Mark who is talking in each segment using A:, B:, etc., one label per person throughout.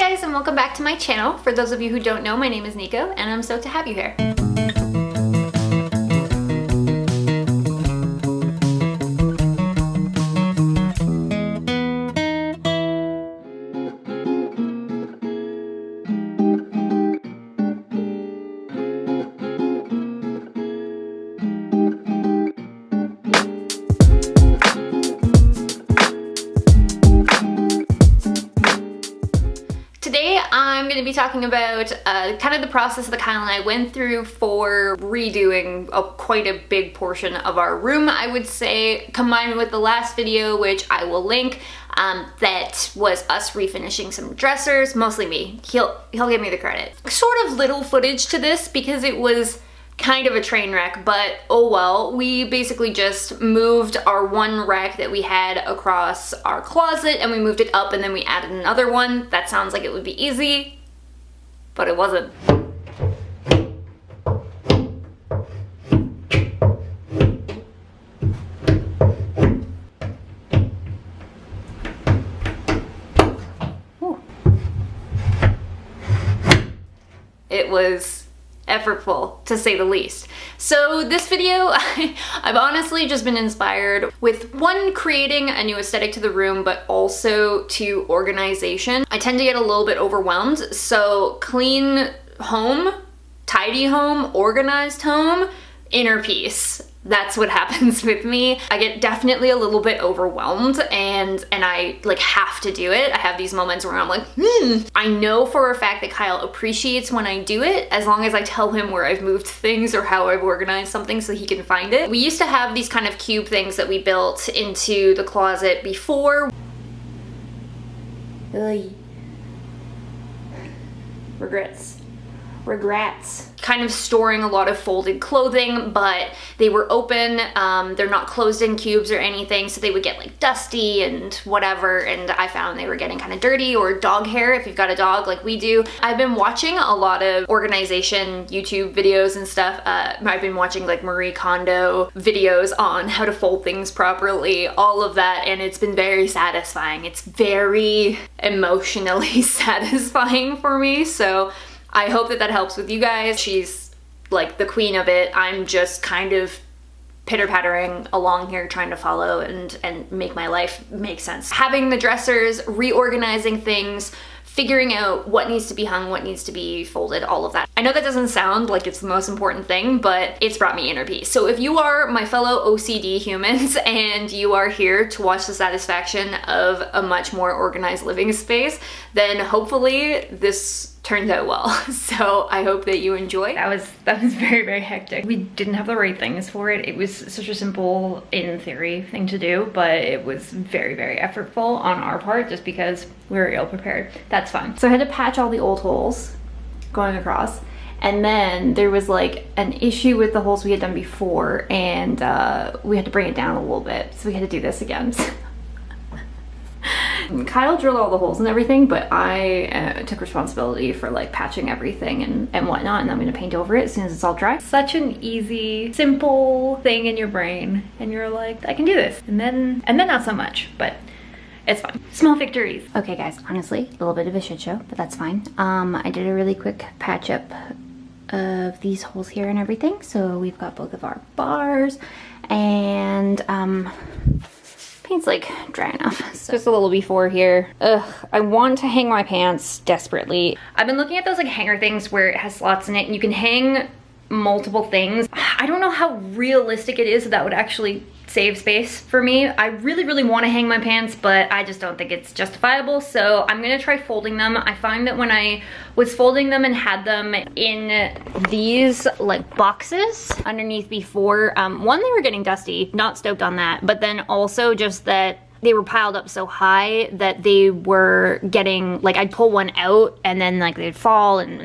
A: guys, and welcome back to my channel. For those of you who don't know, my name is Nico and I'm stoked to have you here. Today I'm going to be talking about kind of the process that Kyle and I went through for redoing quite a big portion of our room, I would say, combined with the last video, which I will link, that was us refinishing some dressers, mostly me. He'll give me the credit. Sort of little footage to this because it was kind of a train wreck, but oh well. We basically just moved our one rack that we had across our closet and we moved it up and then we added another one. That sounds like it would be easy, but it wasn't. It was effortful, to say the least. So this video, I've honestly just been inspired with one, creating a new aesthetic to the room, but also to organization. I tend to get a little bit overwhelmed, so clean home, tidy home, organized home, inner peace. That's what happens with me. I get definitely a little bit overwhelmed and I like have to do it. I have these moments where I'm like, I know for a fact that Kyle appreciates when I do it, as long as I tell him where I've moved things or how I've organized something so he can find it. We used to have these kind of cube things that we built into the closet before. Regrets. Kind of storing a lot of folded clothing, but they were open. They're not closed in cubes or anything, so they would get like dusty and whatever, and I found they were getting kind of dirty, or dog hair if you've got a dog like we do. I've been watching a lot of organization YouTube videos and stuff. I've been watching like Marie Kondo videos on how to fold things properly, all of that, and it's been very satisfying. It's very emotionally satisfying for me, so I hope that that helps with you guys. She's like the queen of it. I'm just kind of pitter-pattering along here trying to follow and make my life make sense. Having the dressers, reorganizing things, figuring out what needs to be hung, what needs to be folded, all of that. I know that doesn't sound like it's the most important thing, but it's brought me inner peace. So if you are my fellow OCD humans and you are here to watch the satisfaction of a much more organized living space, then hopefully this turns out well. So I hope that you enjoy. That was very, very hectic. We didn't have the right things for it. It was such a simple, in theory, thing to do, but it was very, very effortful on our part just because we were ill prepared. That's fine. So I had to patch all the old holes going across, and then there was like an issue with the holes we had done before, and we had to bring it down a little bit, so we had to do this again. Kyle drilled all the holes and everything, but I took responsibility for like patching everything and whatnot, and I'm gonna paint over it as soon as it's all dry. Such an easy, simple thing in your brain, and you're like, I can do this, and then not so much, but it's fine. Small victories. Okay guys, honestly, a little bit of a shit show, but that's fine. I did a really quick patch up of these holes here and everything, so we've got both of our bars, and paint's like dry enough. So just a little before here. Ugh, I want to hang my pants desperately. I've been looking at those like hanger things where it has slots in it and you can hang multiple things. I don't know how realistic it is that would actually save space for me. I really, really want to hang my pants, but I just don't think it's justifiable. So I'm gonna try folding them. I find that when I was folding them and had them in these like boxes underneath before, one, they were getting dusty, not stoked on that, but then also just that they were piled up so high that they were getting, like I'd pull one out and then like they'd fall and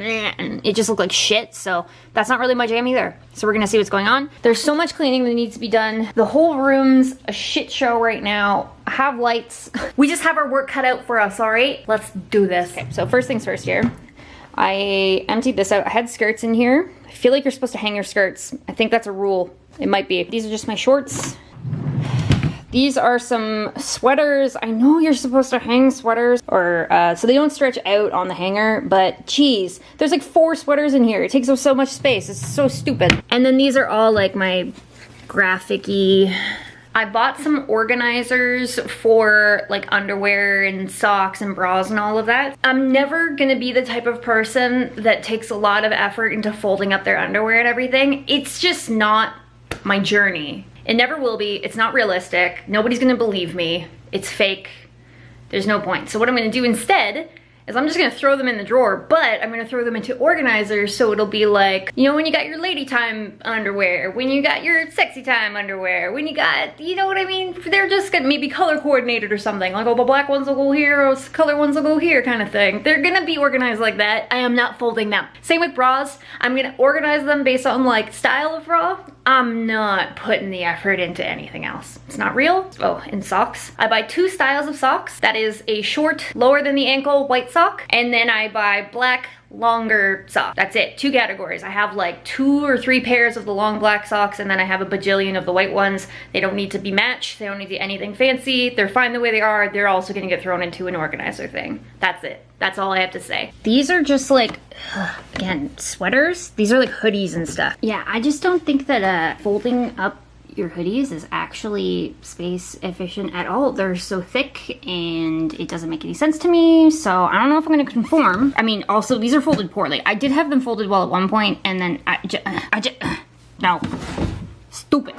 A: it just looked like shit. So that's not really my jam either. So we're gonna see what's going on. There's so much cleaning that needs to be done. The whole room's a shit show right now. I have lights. We just have our work cut out for us, all right? Let's do this. Okay, so first things first here. I emptied this out. I had skirts in here. I feel like you're supposed to hang your skirts. I think that's a rule. It might be. These are just my shorts. These are some sweaters. I know you're supposed to hang sweaters or so they don't stretch out on the hanger, but geez, there's like 4 sweaters in here. It takes up so much space. It's so stupid. And then these are all like my graphic-y. I bought some organizers for like underwear and socks and bras and all of that. I'm never gonna be the type of person that takes a lot of effort into folding up their underwear and everything. It's just not my journey. It never will be. It's not realistic. Nobody's gonna believe me. It's fake. There's no point. So what I'm gonna do instead is I'm just gonna throw them in the drawer, but I'm gonna throw them into organizers so it'll be like, you know, when you got your lady time underwear, when you got your sexy time underwear, when you got, you know what I mean? They're just gonna maybe color coordinated or something. Like, oh, the black ones will go here, or color ones will go here kind of thing. They're gonna be organized like that. I am not folding them. Same with bras. I'm gonna organize them based on like style of bra. I'm not putting the effort into anything else. It's not real. Oh, and socks. I buy 2 styles of socks. That is a short, lower than the ankle white sock, and then I buy black, longer sock. That's it. 2 categories. I have like 2 or 3 pairs of the long black socks, and then I have a bajillion of the white ones. They don't need to be matched. They don't need to be anything fancy. They're fine the way they are. They're also gonna get thrown into an organizer thing. That's it. That's all I have to say. These are just like, again, sweaters. These are like hoodies and stuff. Yeah, I just don't think that folding up your hoodies is actually space efficient at all. They're so thick and it doesn't make any sense to me. So I don't know if I'm gonna conform. I mean, also these are folded poorly. I did have them folded well at one point and then no, stupid.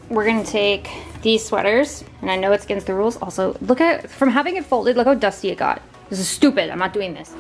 A: We're gonna take these sweaters, and I know it's against the rules. Also, look at, from having it folded, look how dusty it got. This is stupid, I'm not doing this.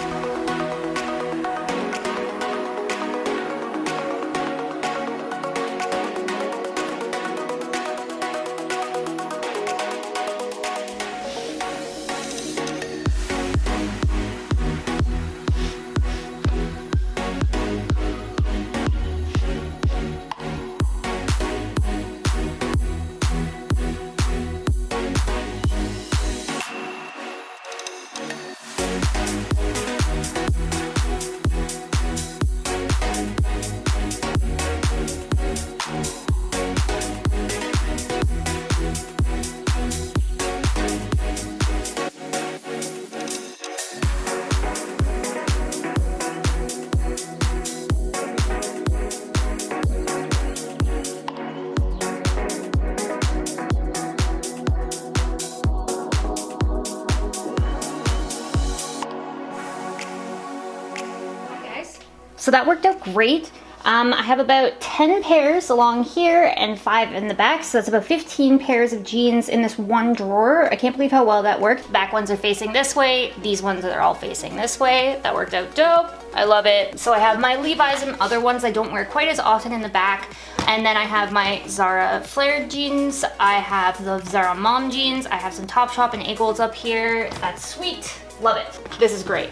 A: So that worked out great. I have about 10 pairs along here and 5 in the back, so that's about 15 pairs of jeans in this one drawer. I can't believe how well that worked. Back ones are facing this way, these ones are all facing this way. That worked out dope. I love it. So I have my Levi's and other ones I don't wear quite as often in the back, and then I have my Zara flared jeans. I have the Zara mom jeans. I have some Topshop and A-Golds up here. That's sweet. Love it. This is great.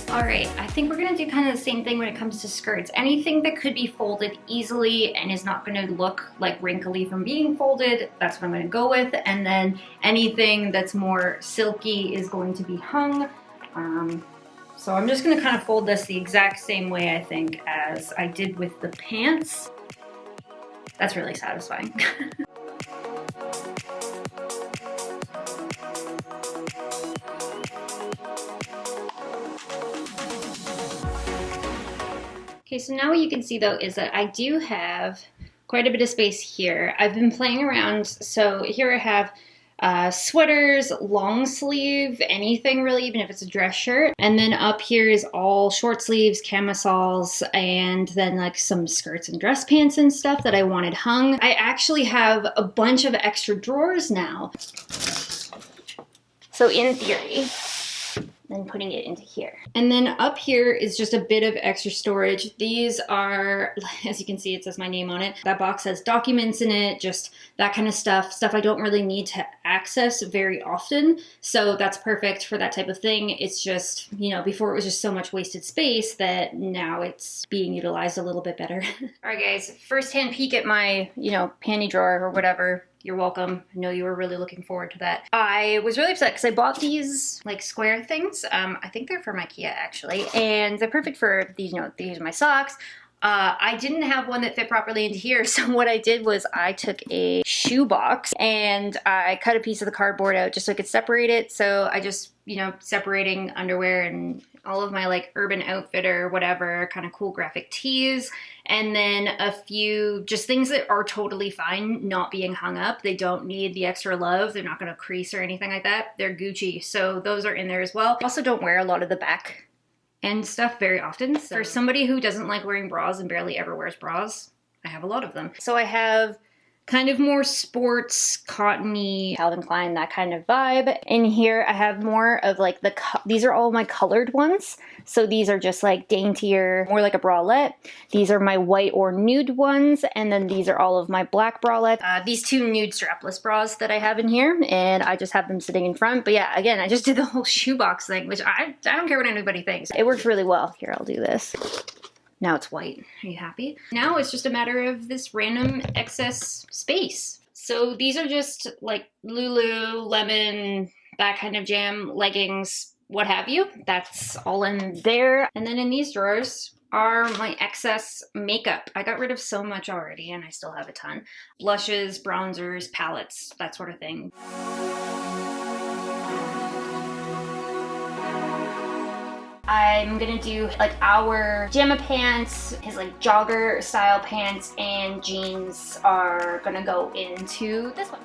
A: All right, I think we're gonna do kind of the same thing when it comes to skirts. Anything that could be folded easily and is not gonna look like wrinkly from being folded, that's what I'm gonna go with. And then anything that's more silky is going to be hung. So I'm just gonna kind of fold this the exact same way, I think, as I did with the pants. That's really satisfying. Okay, so now what you can see though is that I do have quite a bit of space here. I've been playing around, so here I have sweaters, long sleeve, anything really, even if it's a dress shirt. And then up here is all short sleeves, camisoles, and then like some skirts and dress pants and stuff that I wanted hung. I actually have a bunch of extra drawers now. So in theory, then putting it into here. And then up here is just a bit of extra storage. These are, as you can see, it says my name on it. That box has documents in it, just that kind of stuff I don't really need to access very often. So that's perfect for that type of thing. It's just, you know, before it was just so much wasted space that now it's being utilized a little bit better. All right, guys, first-hand peek at my, you know, panty drawer or whatever. You're welcome. I know you were really looking forward to that. I was really upset because I bought these like square things. I think they're from IKEA actually, and they're perfect for these, you know, these are my socks. I didn't have one that fit properly into here, so what I did was I took a shoe box and I cut a piece of the cardboard out just so I could separate it. So I just, you know, separating underwear and all of my like Urban Outfitter, whatever, kind of cool graphic tees. And then a few just things that are totally fine not being hung up. They don't need the extra love. They're not going to crease or anything like that. They're Gucci, so those are in there as well. Also don't wear a lot of the back end stuff very often. So for somebody who doesn't like wearing bras and barely ever wears bras, I have a lot of them. So I have kind of more sports, cottony, Calvin Klein, that kind of vibe. In here, I have more of like these are all my colored ones. So these are just like daintier, more like a bralette. These are my white or nude ones. And then these are all of my black bralettes. These two nude strapless bras that I have in here. And I just have them sitting in front. But yeah, again, I just did the whole shoebox thing, which I don't care what anybody thinks. It works really well. Here, I'll do this. Now it's white. Are you happy? Now it's just a matter of this random excess space. So these are just like Lululemon, that kind of jam, leggings, what have you. That's all in there. And then in these drawers are my excess makeup. I got rid of so much already and I still have a ton. Blushes, bronzers, palettes, that sort of thing. I'm gonna do like our pajama pants, his like jogger style pants, and jeans are gonna go into this one.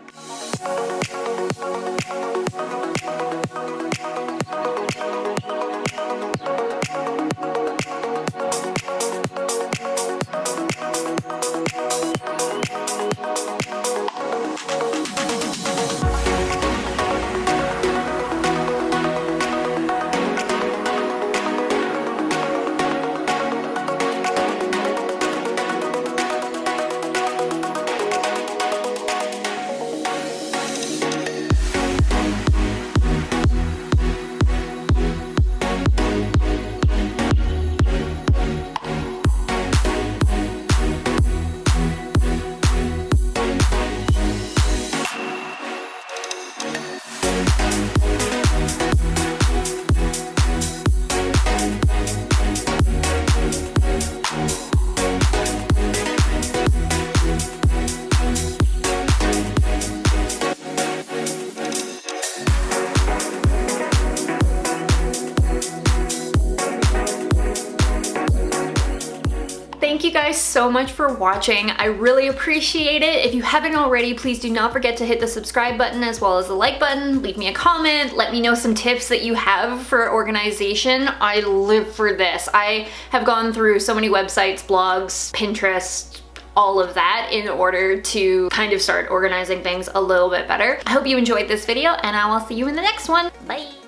A: Thank you guys so much for watching. I really appreciate it. If you haven't already, please do not forget to hit the subscribe button as well as the like button. Leave me a comment. Let me know some tips that you have for organization. I live for this. I have gone through so many websites, blogs, Pinterest, all of that in order to kind of start organizing things a little bit better. I hope you enjoyed this video and I will see you in the next one. Bye.